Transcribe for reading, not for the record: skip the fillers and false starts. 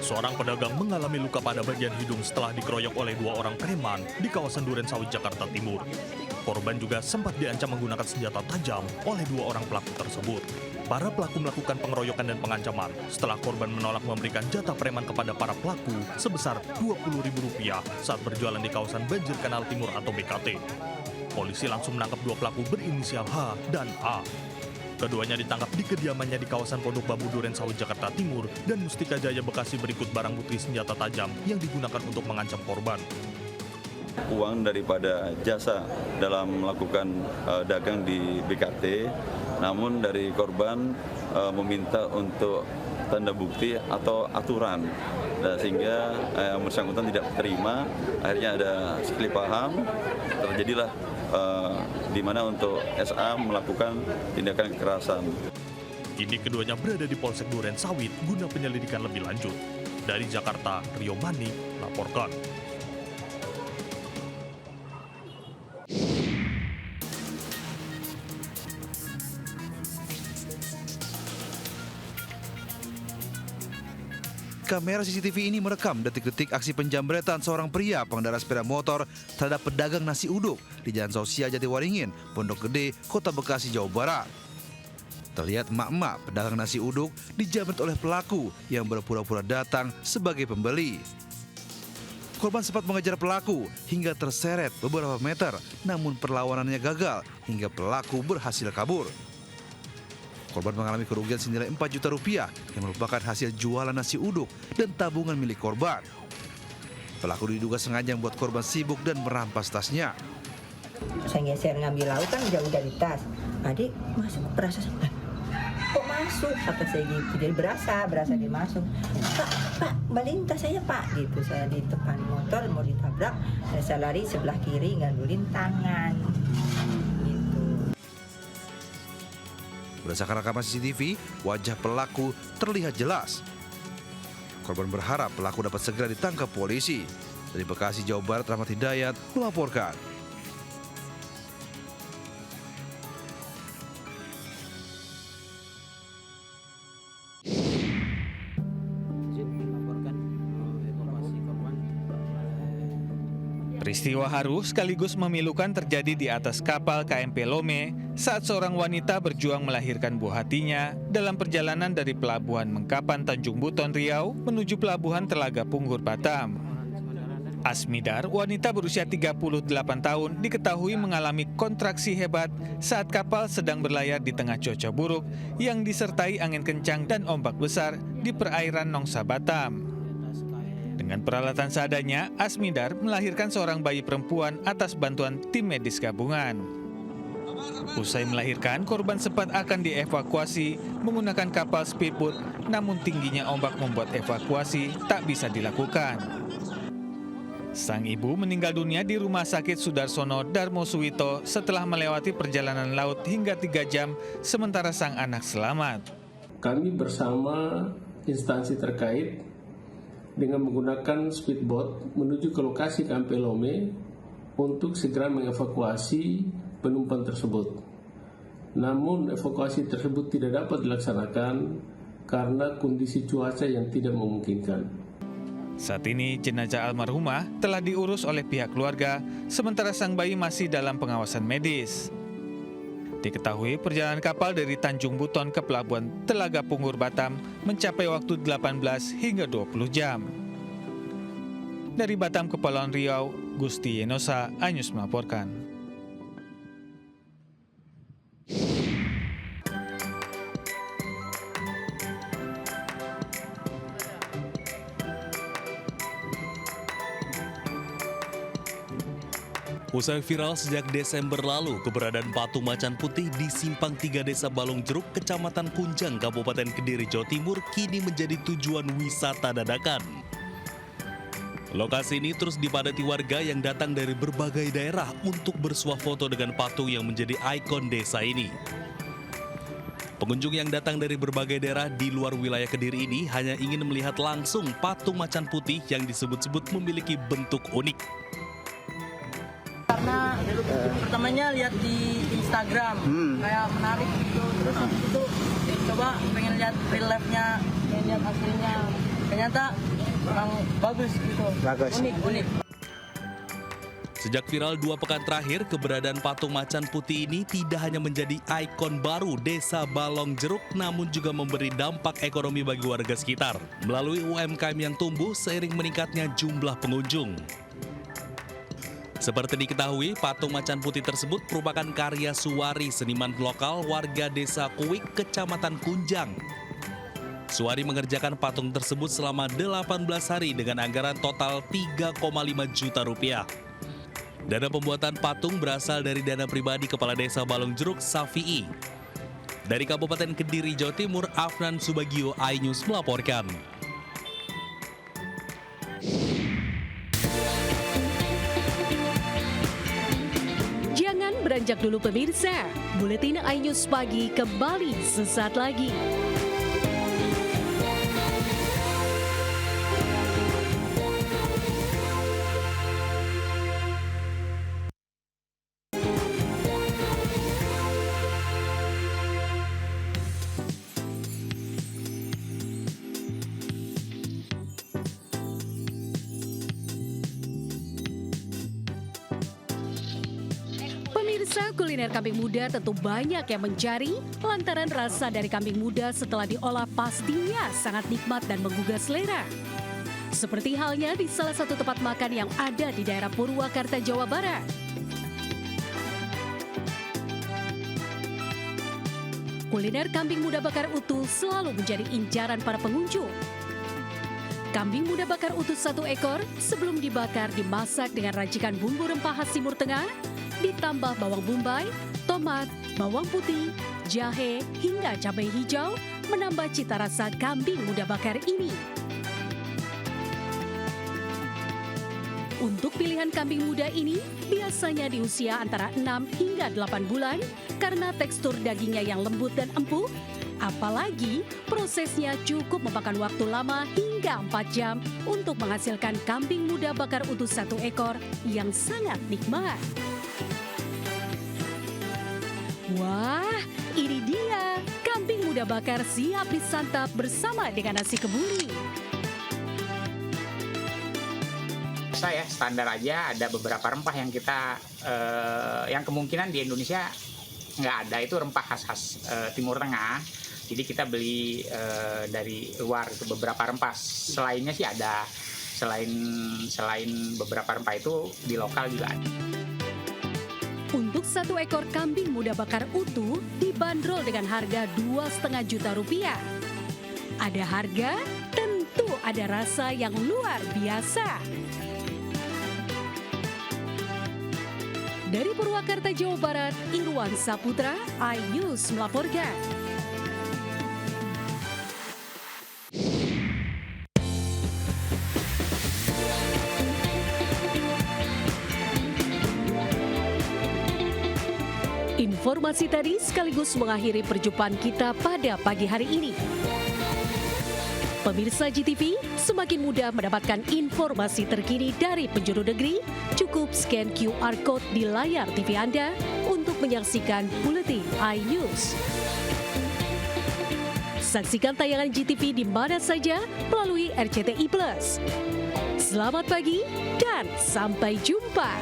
Seorang pedagang mengalami luka pada bagian hidung setelah dikeroyok oleh 2 orang preman di kawasan Durensawit, Jakarta Timur. Korban juga sempat diancam menggunakan senjata tajam oleh 2 orang pelaku tersebut. Para pelaku melakukan pengeroyokan dan pengancaman setelah korban menolak memberikan jatah preman kepada para pelaku sebesar Rp20.000 saat berjualan di kawasan Banjir Kanal Timur atau BKT. Polisi langsung menangkap 2 pelaku berinisial H dan A. Keduanya ditangkap di kediamannya di kawasan Pondok Bambu Durensawit, Jakarta Timur dan Mustika Jaya, Bekasi berikut barang bukti senjata tajam yang digunakan untuk mengancam korban. Uang daripada jasa dalam melakukan dagang di BKT, namun dari korban meminta untuk tanda bukti atau aturan, sehingga yang bersangkutan tidak terima. Akhirnya ada sekelip paham, terjadilah di mana untuk SA melakukan tindakan kekerasan. Kini keduanya berada di Polsek Durensawit guna penyelidikan lebih lanjut. Dari Jakarta, Rio Mani laporkan. Kamera CCTV ini merekam detik-detik aksi penjambretan seorang pria pengendara sepeda motor terhadap pedagang nasi uduk di Jalan Sosial Jatiwaringin, Pondok Gede, Kota Bekasi, Jawa Barat. Terlihat emak-emak pedagang nasi uduk dijambret oleh pelaku yang berpura-pura datang sebagai pembeli. Korban sempat mengejar pelaku hingga terseret beberapa meter, namun perlawanannya gagal hingga pelaku berhasil kabur. Korban mengalami kerugian senilai Rp4 juta yang merupakan hasil jualan nasi uduk dan tabungan milik korban. Pelaku diduga sengaja membuat korban sibuk dan merampas tasnya. Saya geser ngambil lauk kan jauh dari tas. Adik masuk, berasa kok masuk? Kata saya gitu. Jadi berasa dia masuk. Pak, balikin tas saya Pak. Gitu, saya di depan motor mau ditabrak. Saya lari sebelah kiri ngandulin tangan. Berdasarkan rekaman CCTV, wajah pelaku terlihat jelas. Korban berharap pelaku dapat segera ditangkap polisi. Dari Bekasi, Jawa Barat, Rahmat Hidayat melaporkan. Peristiwa haru sekaligus memilukan terjadi di atas kapal KMP Lome saat seorang wanita berjuang melahirkan buah hatinya dalam perjalanan dari Pelabuhan Mengkapan Tanjung Buton, Riau menuju Pelabuhan Telaga Punggur, Batam. Asmidar, wanita berusia 38 tahun, diketahui mengalami kontraksi hebat saat kapal sedang berlayar di tengah cuaca buruk yang disertai angin kencang dan ombak besar di perairan Nongsa, Batam. Dengan peralatan seadanya, Asmidar melahirkan seorang bayi perempuan atas bantuan tim medis gabungan. Usai melahirkan, korban sempat akan dievakuasi menggunakan kapal speedboat, namun tingginya ombak membuat evakuasi tak bisa dilakukan. Sang ibu meninggal dunia di Rumah Sakit Sudarsono Darmo Suwito setelah melewati perjalanan laut hingga 3 jam, sementara sang anak selamat. Kami bersama instansi terkait dengan menggunakan speedboat menuju ke lokasi KMP Lome untuk segera mengevakuasi penumpang tersebut. Namun evakuasi tersebut tidak dapat dilaksanakan karena kondisi cuaca yang tidak memungkinkan. Saat ini jenazah almarhumah telah diurus oleh pihak keluarga, sementara sang bayi masih dalam pengawasan medis. Diketahui perjalanan kapal dari Tanjung Buton ke Pelabuhan Telaga Punggur, Batam mencapai waktu 18 hingga 20 jam. Dari Batam, Kepulauan Riau, Gusti Yenosa, Anyus melaporkan. Usai viral sejak Desember lalu, keberadaan patung macan putih di Simpang 3 Desa Balong Jeruk, Kecamatan Kunjang, Kabupaten Kediri, Jawa Timur, kini menjadi tujuan wisata dadakan. Lokasi ini terus dipadati warga yang datang dari berbagai daerah untuk bersuah foto dengan patung yang menjadi ikon desa ini. Pengunjung yang datang dari berbagai daerah di luar wilayah Kediri ini hanya ingin melihat langsung patung macan putih yang disebut-sebut memiliki bentuk unik. Karena pertamanya lihat di Instagram kayak menarik gitu, terus habis itu coba pengen lihat real life-nya, pengen lihat aslinya. ternyata memang bagus gitu. Unik. Sejak viral 2 pekan terakhir, keberadaan patung macan putih ini tidak hanya menjadi ikon baru Desa Balong Jeruk, namun juga memberi dampak ekonomi bagi warga sekitar melalui UMKM yang tumbuh seiring meningkatnya jumlah pengunjung. Seperti diketahui, patung macan putih tersebut merupakan karya Suwari, seniman lokal warga Desa Kuwik, Kecamatan Kunjang. Suwari mengerjakan patung tersebut selama 18 hari dengan anggaran total 3,5 juta rupiah. Dana pembuatan patung berasal dari dana pribadi Kepala Desa Balong Jeruk, Safi'i. Dari Kabupaten Kediri, Jawa Timur, Afnan Subagio, iNews melaporkan. Jangan beranjak dulu pemirsa, Buletin iNews Pagi kembali sesaat lagi. Pemirsa, kuliner kambing muda tentu banyak yang mencari lantaran rasa dari kambing muda setelah diolah pastinya sangat nikmat dan menggugah selera. Seperti halnya di salah satu tempat makan yang ada di daerah Purwakarta, Jawa Barat. Kuliner kambing muda bakar utuh selalu menjadi incaran para pengunjung. Kambing muda bakar utuh 1 ekor sebelum dibakar dimasak dengan racikan bumbu rempah khas Timur Tengah, ditambah bawang bombay, tomat, bawang putih, jahe, hingga cabai hijau menambah cita rasa kambing muda bakar ini. Untuk pilihan kambing muda ini biasanya di usia antara 6 hingga 8 bulan karena tekstur dagingnya yang lembut dan empuk. Apalagi prosesnya cukup memakan waktu lama hingga 4 jam untuk menghasilkan kambing muda bakar utuh 1 ekor yang sangat nikmat. Wah, ini dia kambing muda bakar siap disantap bersama dengan nasi kebuli. Ya, standar aja ada beberapa rempah yang kita yang kemungkinan di Indonesia nggak ada, itu rempah khas Timur Tengah. Jadi kita beli dari luar itu beberapa rempah. Selainnya sih ada, selain beberapa rempah itu di lokal juga ada. Untuk 1 ekor kambing muda bakar utuh dibanderol dengan harga 2,5 juta rupiah. Ada harga, tentu ada rasa yang luar biasa. Dari Purwakarta, Jawa Barat, Irwan Saputra, iNews melaporkan. Informasi tadi sekaligus mengakhiri perjumpaan kita pada pagi hari ini. Pemirsa GTV, semakin mudah mendapatkan informasi terkini dari penjuru negeri. Cukup scan QR Code di layar TV Anda untuk menyaksikan Buletin iNews. Saksikan tayangan GTV di mana saja melalui RCTI+. Selamat pagi dan sampai jumpa.